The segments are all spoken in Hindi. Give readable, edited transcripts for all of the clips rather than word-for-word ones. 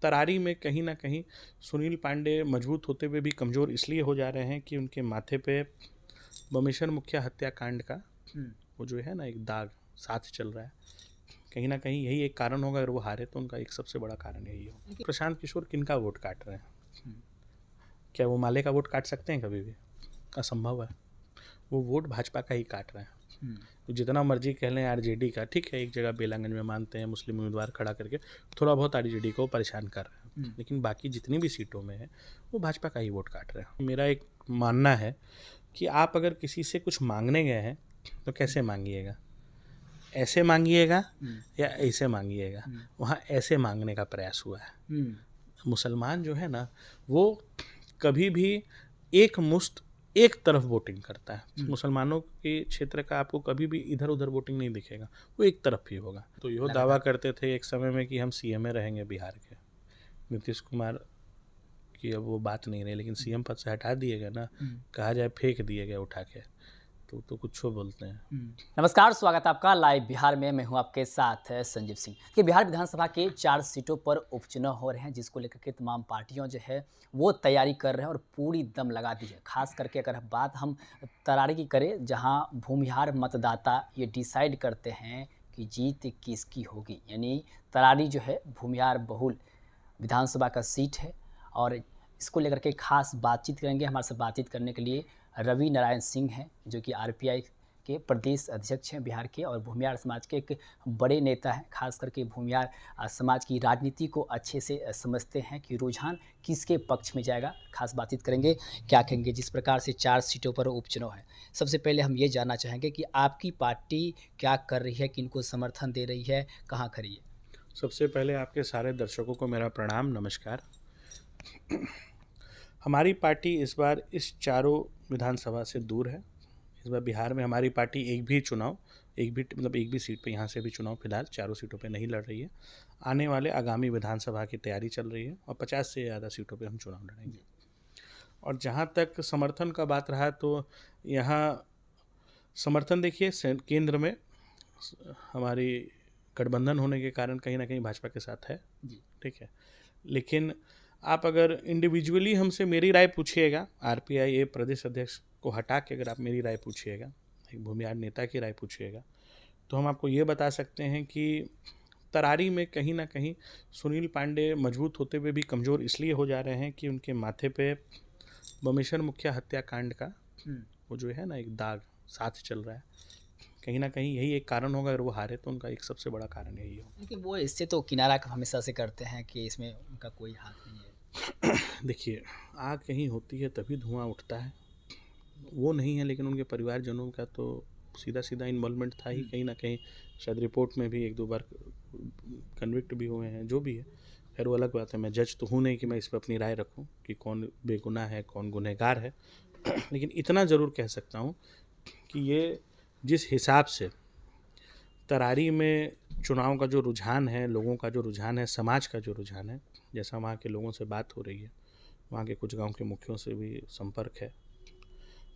तरारी में कहीं ना कहीं सुनील पांडे मजबूत होते हुए भी कमज़ोर इसलिए हो जा रहे हैं कि उनके माथे पे बमेश्वर मुखिया हत्याकांड का वो जो है ना एक दाग साथ चल रहा है। कहीं ना कहीं यही एक कारण होगा, अगर वो हारे तो उनका एक सबसे बड़ा कारण यही होगा। प्रशांत किशोर किनका वोट काट रहे हैं? क्या वो माले का वोट काट सकते हैं? कभी भी असंभव है। वो वोट भाजपा का ही काट रहे हैं। तो जितना मर्जी कह लें आरजेडी का, ठीक है, एक जगह बेलागंज में मानते हैं मुस्लिम उम्मीदवार खड़ा करके थोड़ा बहुत आरजेडी को परेशान कर रहे हैं, लेकिन बाकी जितनी भी सीटों में है वो भाजपा का ही वोट काट रहे हैं। मेरा एक मानना है कि आप अगर किसी से कुछ मांगने गए हैं तो कैसे मांगिएगा? ऐसे मांगिएगा या ऐसे मांगिएगा? वहाँ ऐसे मांगने का प्रयास हुआ है। मुसलमान जो है ना वो कभी भी एक मुश्त एक तरफ वोटिंग करता है। मुसलमानों के क्षेत्र का आपको कभी भी इधर उधर वोटिंग नहीं दिखेगा, वो एक तरफ ही होगा। तो यह दावा करते थे एक समय में कि हम सीएम रहेंगे बिहार के। नीतीश कुमार की अब वो बात नहीं रही, लेकिन सीएम पद से हटा दिए गए ना, कहा जाए फेंक दिए गए उठा के, तो कुछ बोलते हैं। नमस्कार, स्वागत है आपका लाइव बिहार में। मैं हूं आपके साथ संजीव सिंह। कि बिहार विधानसभा के 4 सीटों पर उपचुनाव हो रहे हैं, जिसको लेकर के तमाम पार्टियों जो है वो तैयारी कर रहे हैं और पूरी दम लगा दी है। खास करके अगर बात हम तरारी की करें, जहां भूमिहार मतदाता ये डिसाइड करते हैं कि जीत किसकी होगी। यानी तरारी जो है भूमिहार बहुल विधानसभा का सीट है और इसको लेकर के खास बातचीत करेंगे। हमारे साथ बातचीत करने के लिए रवि नारायण सिंह हैं, जो कि आरपीआई के प्रदेश अध्यक्ष हैं बिहार के और भूमिहार समाज के एक बड़े नेता हैं। खास करके भूमिहार समाज की राजनीति को अच्छे से समझते हैं कि रुझान किसके पक्ष में जाएगा। खास बातचीत करेंगे, क्या कहेंगे जिस प्रकार से 4 सीटों पर उपचुनाव है। सबसे पहले हम ये जानना चाहेंगे कि आपकी पार्टी क्या कर रही है, किनको समर्थन दे रही है, कहाँ खड़ी है? सबसे पहले आपके सारे दर्शकों को मेरा प्रणाम, नमस्कार। हमारी पार्टी इस बार इस चारों विधानसभा से दूर है। इस बार बिहार में हमारी पार्टी एक भी सीट पे यहाँ से भी चुनाव फिलहाल चारों सीटों पे नहीं लड़ रही है। आने वाले आगामी विधानसभा की तैयारी चल रही है और 50 से ज़्यादा सीटों पे हम चुनाव लड़ेंगे। और जहाँ तक समर्थन का बात रहा, तो यहाँ समर्थन देखिए, केंद्र में हमारी गठबंधन होने के कारण कहीं ना कहीं भाजपा के साथ है, ठीक है। लेकिन आप अगर इंडिविजुअली हमसे मेरी राय पूछिएगा, आरपीआई ए प्रदेश अध्यक्ष को हटा के अगर आप मेरी राय पूछिएगा, एक भूमिहार नेता की राय पूछिएगा, तो हम आपको ये बता सकते हैं कि तरारी में कहीं ना कहीं सुनील पांडे मजबूत होते हुए भी कमज़ोर इसलिए हो जा रहे हैं कि उनके माथे पे बमेश्वर मुखिया हत्याकांड का वो जो है ना एक दाग साथ चल रहा है। कहीं ना कहीं यही एक कारण होगा, अगर वो हारे तो उनका एक सबसे बड़ा कारण यही होगा। लेकिन वो इससे तो किनारा हमेशा से करते हैं कि इसमें उनका कोई हाथ नहीं है। देखिए, आग कहीं होती है तभी धुआं उठता है, वो नहीं है। लेकिन उनके परिवारजनों का तो सीधा सीधा इन्वॉल्वमेंट था ही कहीं ना कहीं। शायद रिपोर्ट में भी 1-2 बार कन्विक्ट भी हुए हैं, जो भी है। खैर वो अलग बात है, मैं जज तो हूँ नहीं कि मैं इस पर अपनी राय रखूँ कि कौन बेगुनाह है कौन गुनहगार है। लेकिन इतना ज़रूर कह सकता हूँ कि ये जिस हिसाब से तरारी में चुनाव का जो रुझान है, लोगों का जो रुझान है, समाज का जो रुझान है, जैसा वहाँ के लोगों से बात हो रही है, वहाँ के कुछ गांव के मुखियों से भी संपर्क है,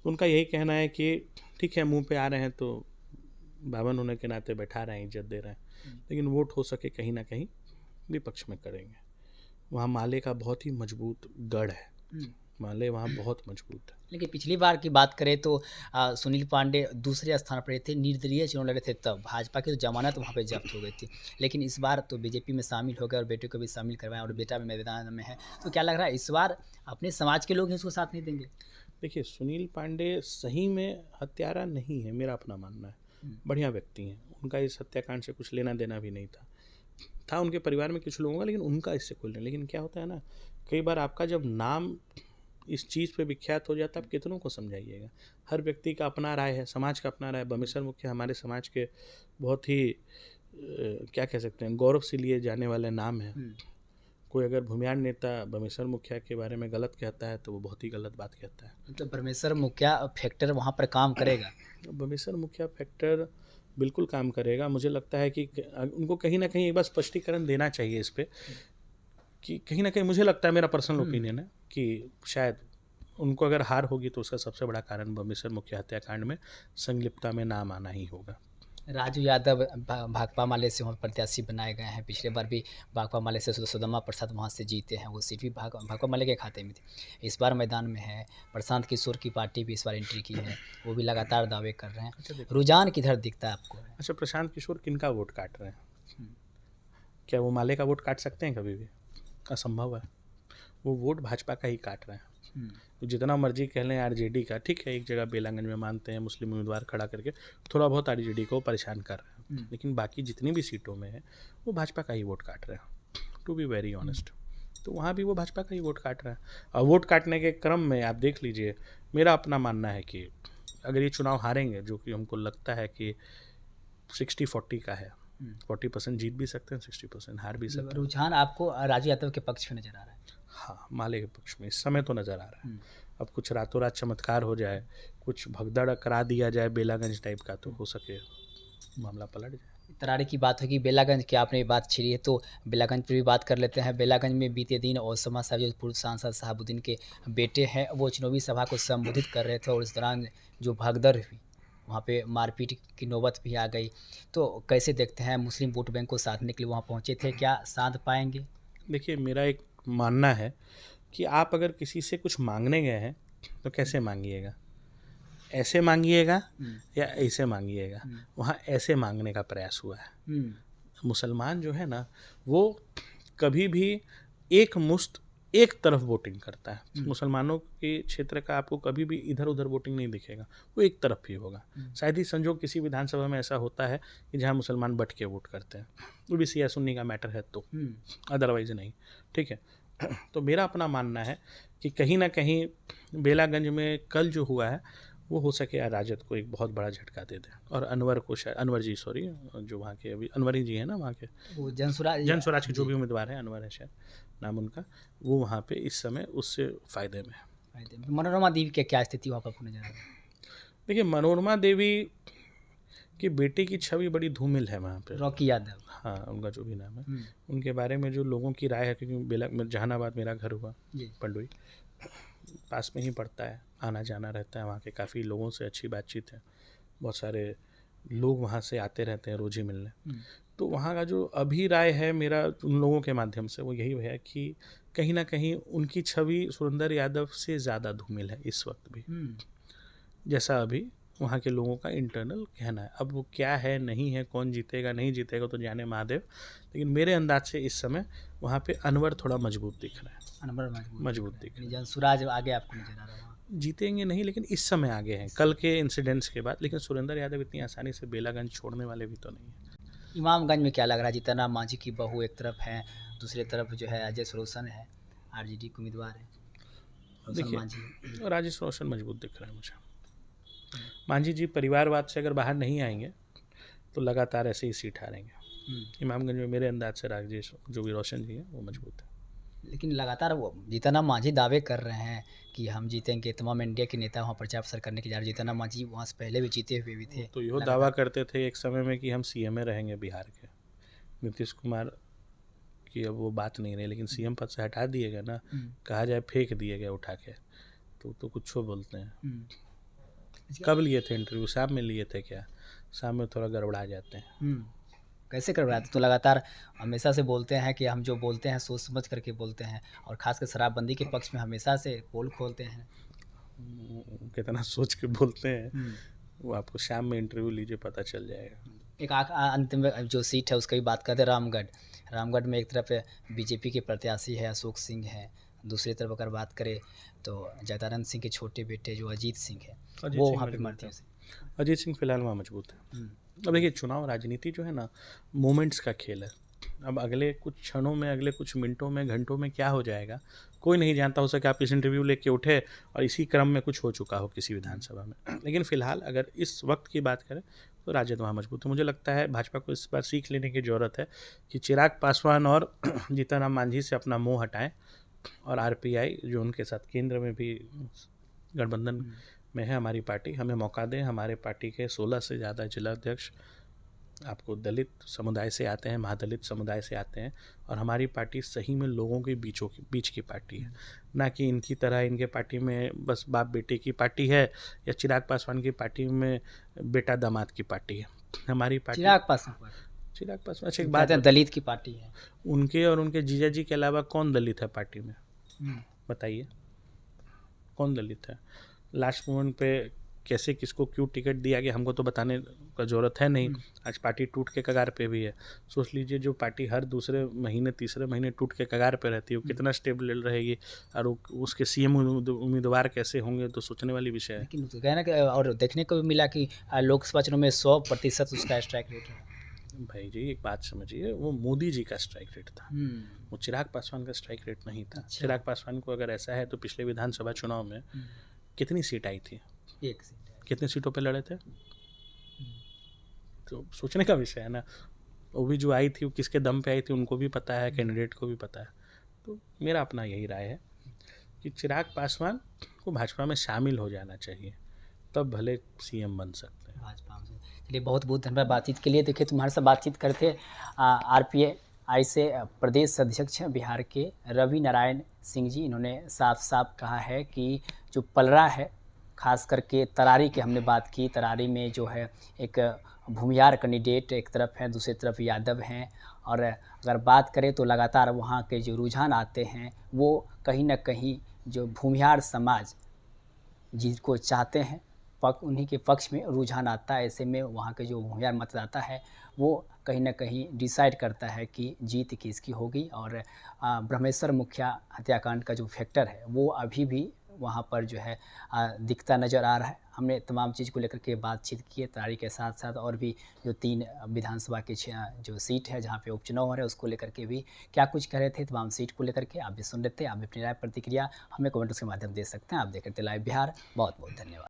तो उनका यही कहना है कि ठीक है, मुंह पे आ रहे हैं तो बावन होने के नाते बैठा रहे हैं, इज्जत दे रहे हैं, लेकिन वोट हो सके कहीं ना कहीं विपक्ष में करेंगे। वहाँ माले का बहुत ही मजबूत गढ़ है, माले वहाँ बहुत मजबूत है। लेकिन पिछली बार की बात करें तो सुनील पांडे दूसरे स्थान पर थे, निर्दलीय चुनाव लड़े थे, तब भाजपा की तो जमानत वहाँ पे जब्त हो गई थी। लेकिन इस बार तो बीजेपी में शामिल हो गए और बेटे को भी शामिल करवाएं और बेटा भी मैदान में है। तो क्या लग रहा है इस बार अपने समाज के लोग ही उसको साथ नहीं देंगे? देखिए, सुनील पांडे सही में हत्यारा नहीं है, मेरा अपना मानना है। बढ़िया व्यक्ति हैं, उनका इस हत्याकांड से कुछ लेना देना भी नहीं था उनके परिवार में कुछ लोगों का, लेकिन उनका इससे कोई नहीं। लेकिन क्या होता है ना, कई बार आपका जब नाम इस चीज़ पे विख्यात हो जाता है, आप कितनों को समझाइएगा। हर व्यक्ति का अपना राय है, समाज का अपना राय। बमेश्वर मुखिया हमारे समाज के बहुत ही क्या कह सकते हैं, गौरव से लिए जाने वाले नाम है। कोई अगर भूमिहार नेता बमेश्वर मुखिया के बारे में गलत कहता है तो वो बहुत ही गलत बात कहता है। मतलब बमेश्वर मुखिया फैक्टर वहाँ पर काम करेगा? बमेश्वर मुखिया फैक्टर बिल्कुल काम करेगा। मुझे लगता है कि उनको कहीं ना कहीं एक बार स्पष्टीकरण देना चाहिए इस पर, कि कहीं ना कहीं मुझे लगता है, मेरा पर्सनल ओपिनियन है कि शायद उनको अगर हार होगी तो उसका सबसे बड़ा कारण बमेश्वर मुखिया हत्याकांड में संलिप्तता में नाम आना ही होगा। राजू यादव भाकपा माले से वहाँ प्रत्याशी बनाए गए हैं। पिछले बार भी भाकपा माले से सुदामा प्रसाद वहाँ से जीते हैं, वो सीट भी भाकपा माले के खाते में थी। इस बार मैदान में है। प्रशांत किशोर की पार्टी भी इस बार एंट्री की है, वो भी लगातार दावे कर रहे हैं। रुझान किधर दिखता है आपको? अच्छा, प्रशांत किशोर किनका वोट काट रहे हैं? क्या वो माले का वोट काट सकते हैं? कभी भी असंभव है। वो वोट भाजपा का ही काट रहे हैं। तो जितना मर्जी कह लें आरजेडी का, ठीक है, एक जगह बेलागंज में मानते हैं मुस्लिम उम्मीदवार खड़ा करके थोड़ा बहुत आरजेडी को परेशान कर रहे हैं, लेकिन बाकी जितनी भी सीटों में है वो भाजपा का ही वोट काट रहे हैं, टू बी वेरी ऑनेस्ट। तो वहाँ भी वो भाजपा का ही वोट काट रहा है। और वोट काटने के क्रम में आप देख लीजिए, मेरा अपना मानना है कि अगर ये चुनाव हारेंगे, जो कि हमको लगता है कि 60-40 का है, 40% जीत भी सकते हैं, 60% हार भी सकते हैं। रुझान आपको राजू यादव के पक्ष में नजर आ रहा है? हाँ, माले के पक्ष में इस समय तो नज़र आ रहा है। अब कुछ रातों रात चमत्कार हो जाए, कुछ भगदड़ करा दिया जाए बेलागंज टाइप का, तो हो सके मामला पलट जाए। तरारे की बात होगी, बेलागंज की आपने बात छीड़ी है तो बेलागंज पर भी बात कर लेते हैं। बेलागंज में बीते दिन ओसामा साहब जो पूर्व सांसद शहाबुद्दीन के बेटे हैं, वो चुनावी सभा को संबोधित कर रहे थे और इस दौरान जो भगदड़ हुई, वहाँ पे मारपीट की नौबत भी आ गई। तो कैसे देखते हैं? मुस्लिम वोट बैंक को साधने के लिए वहाँ पहुँचे थे, क्या साध पाएंगे? देखिए, मेरा एक मानना है कि आप अगर किसी से कुछ मांगने गए हैं तो कैसे मांगिएगा? ऐसे मांगिएगा या ऐसे मांगिएगा? वहाँ ऐसे मांगने का प्रयास हुआ है। मुसलमान जो है ना, वो कभी भी एक मुश्त एक तरफ वोटिंग करता है। मुसलमानों के क्षेत्र का आपको कभी भी इधर उधर वोटिंग नहीं दिखेगा, वो एक तरफ ही होगा। शायद ही संजोग किसी विधानसभा में ऐसा होता है कि जहाँ मुसलमान बट के वोट करते हैं, वो भी सिया सुन्नी का मैटर है तो, अदरवाइज नहीं, ठीक है। तो मेरा अपना मानना है कि कहीं ना कहीं बेलागंज में कल जो हुआ है वो हो सके राजद को एक बहुत बड़ा झटका दे दे, और अनवर को शायद, अनवर जी सॉरी, जो वहाँ के अभी अनवर ही जी हैं ना, वहाँ के वो जनस्वराज के जो भी उम्मीदवार हैं, अनवर है शायद नाम उनका, वो वहाँ पे इस समय उससे फ़ायदे में। मनोरमा देवी की क्या स्थिति वहाँ पर नजर आ रही है? देखिए, मनोरमा देवी की बेटे की छवि बड़ी धूमिल है वहाँ पे। रॉकी यादव, हाँ, उनका जो भी नाम है, उनके बारे में जो लोगों की राय है, क्योंकि जहानाबाद मेरा घर हुआ, पंडोई पास में ही पड़ता है, आना जाना रहता है, वहाँ के काफ़ी लोगों से अच्छी बातचीत है, बहुत सारे लोग वहाँ से आते रहते हैं रोज़ ही मिलने। तो वहाँ का जो अभी राय है मेरा उन लोगों के माध्यम से, वो यही है कि कहीं ना कहीं उनकी छवि सुरेंद्र यादव से ज़्यादा धूमिल है इस वक्त भी, जैसा अभी वहाँ के लोगों का इंटरनल कहना है। अब वो क्या है, नहीं है, कौन जीतेगा नहीं जीतेगा तो जाने महादेव, लेकिन मेरे अंदाज से इस समय वहाँ पे अनवर थोड़ा मजबूत दिख रहा है। अनवर मजबूत दिख रहा है। जनसुराज आगे आपको नजर आ रहा है? जीतेंगे नहीं, लेकिन इस समय आगे हैं कल के इंसिडेंट्स के बाद, लेकिन सुरेंद्र यादव इतनी आसानी से बेलागंज छोड़ने वाले भी तो नहीं है। इमामगंज में क्या लग रहा है? जीतन मांझी की बहू एक तरफ है, दूसरी तरफ जो है राजेश रोशन है, आरजेडी के उम्मीदवार है। देखिए, राजेश रोशन मजबूत दिख रहा है मुझे। मांझी जी परिवारवाद से अगर बाहर नहीं आएंगे तो लगातार ऐसे ही सीट हारेंगे। इमामगंज में मेरे अंदाज से राजेश जो भी रोशन जी हैं वो मजबूत है। लेकिन लगातार वो जीतन मांझी दावे कर रहे हैं कि हम जीतेंगे, तमाम इंडिया के नेता वहाँ प्रचार प्रसार करने के जा रहे। जीतन मांझी वहाँ से पहले भी जीते हुए भी थे। तो यह दावा करते थे एक समय में कि हम सीएम रहेंगे बिहार के। नीतीश कुमार की अब वो बात नहीं रही, लेकिन सीएम पद से हटा दिए गए ना, कहा जाए फेंक दिए गए उठा के, तो कुछ बोलते हैं। कब लिए थे इंटरव्यू? शाम में लिए थे क्या? शाम में थोड़ा गड़बड़ा जाते हैं। कैसे गड़बड़ाते? तो लगातार हमेशा से बोलते हैं कि हम जो बोलते हैं सोच समझ करके बोलते हैं, और खासकर शराबबंदी के पक्ष में हमेशा से पोल खोलते हैं। कितना सोच के बोलते हैं वो आपको शाम में इंटरव्यू लीजिए पता चल जाएगा। एक अंतिम जो सीट है उसकी भी बात करते हैं, रामगढ़ में एक तरफ बीजेपी के प्रत्याशी है अशोक सिंह है, दूसरी तरफ अगर बात करें तो जगदानंद सिंह के छोटे बेटे जो अजीत सिंह है, वो वहाँ पे मरते हैं। अजीत सिंह फिलहाल वहाँ मजबूत है। अब देखिए, चुनाव राजनीति जो है ना, मोमेंट्स का खेल है। अब अगले कुछ क्षणों में, अगले कुछ मिनटों में, घंटों में क्या हो जाएगा कोई नहीं जानता। हो सके आप इस इंटरव्यू लेके उठे और इसी क्रम में कुछ हो चुका हो किसी विधानसभा में, लेकिन फिलहाल अगर इस वक्त की बात करें तो राजद वहाँ मजबूत है। मुझे लगता है भाजपा को इस बार सीख लेने की ज़रूरत है कि चिराग पासवान और जीतन राम मांझी से अपना मोह हटाएं, और आरपीआई जो उनके साथ केंद्र में भी गठबंधन में है हमारी पार्टी, हमें मौका दें। हमारे पार्टी के 16 से ज़्यादा जिलाध्यक्ष आपको दलित समुदाय से आते हैं, महादलित समुदाय से आते हैं, और हमारी पार्टी सही में लोगों के बीच की पार्टी है, ना कि इनकी तरह इनके पार्टी में बस बाप बेटे की पार्टी है, या चिराग पासवान की पार्टी में बेटा दामाद की पार्टी है। हमारी पार्टी चिराग पासवान चिराग पासवान। अच्छा एक कहते बात हैं दलित की पार्टी है। उनके और उनके जीजा जी के अलावा कौन दलित है पार्टी में, बताइए कौन दलित है। लास्ट मोमेंट पे कैसे किसको क्यों टिकट दिया गया हमको तो बताने का ज़रूरत है नहीं। आज पार्टी टूट के कगार पे भी है। सोच लीजिए जो पार्टी हर दूसरे महीने तीसरे महीने टूट के कगार पे रहती है वो कितना स्टेबल रहेगी और उसके सीएम उम्मीदवार कैसे होंगे, तो सोचने वाली विषय है। लेकिन तो कहना कि और देखने को भी मिला कि लोकसभा चुनाव में 100% उसका स्ट्राइक रेट है। भाई जी एक बात समझिए, वो मोदी जी का स्ट्राइक रेट था, वो चिराग पासवान का स्ट्राइक रेट नहीं था। अच्छा। चिराग पासवान को अगर ऐसा है तो पिछले विधानसभा चुनाव में कितनी सीट आई थी, एक सीट है। कितने सीटों पे लड़े थे, तो सोचने का विषय है ना। वो भी जो आई थी वो किसके दम पे आई थी उनको भी पता है, कैंडिडेट को भी पता है। तो मेरा अपना यही राय है कि चिराग पासवान को भाजपा में शामिल हो जाना चाहिए, तब भले सीएम बन सकते हैं। भाजपा में चलिए बहुत बहुत धन्यवाद बातचीत के लिए। देखिए तुम्हारे साथ बातचीत करते आरपीआई से प्रदेश अध्यक्ष हैं बिहार के रवि नारायण सिंह जी। इन्होंने साफ साफ कहा है कि जो पलरा है, खास करके तरारी की हमने बात की, तरारी में जो है एक भूमिहार कैंडिडेट एक तरफ है, दूसरी तरफ यादव हैं। और अगर बात करें तो लगातार वहाँ के जो रुझान आते हैं वो कहीं ना कहीं जो भूमिहार समाज जिसको चाहते हैं उन्हीं के पक्ष में रुझान आता है। ऐसे में वहाँ के जो भूमिहार मतदाता है वो कहीं ना कहीं डिसाइड करता है कि जीत किसकी होगी। और ब्रह्मेश्वर मुखिया हत्याकांड का जो फैक्टर है वो अभी भी वहाँ पर जो है दिखता नज़र आ रहा है। हमने तमाम चीज़ को लेकर के बातचीत की है तैयारी के साथ साथ, और भी जो 3 विधानसभा के जो सीट है जहाँ पे उपचुनाव हो रहे हैं उसको लेकर के भी क्या कुछ कह रहे थे तमाम सीट को लेकर के। आप भी सुन रहे थे, आप भी अपनी राय प्रतिक्रिया हमें कमेंट्स के माध्यम दे सकते हैं। आप देख रहे थे लाइव बिहार। बहुत बहुत धन्यवाद।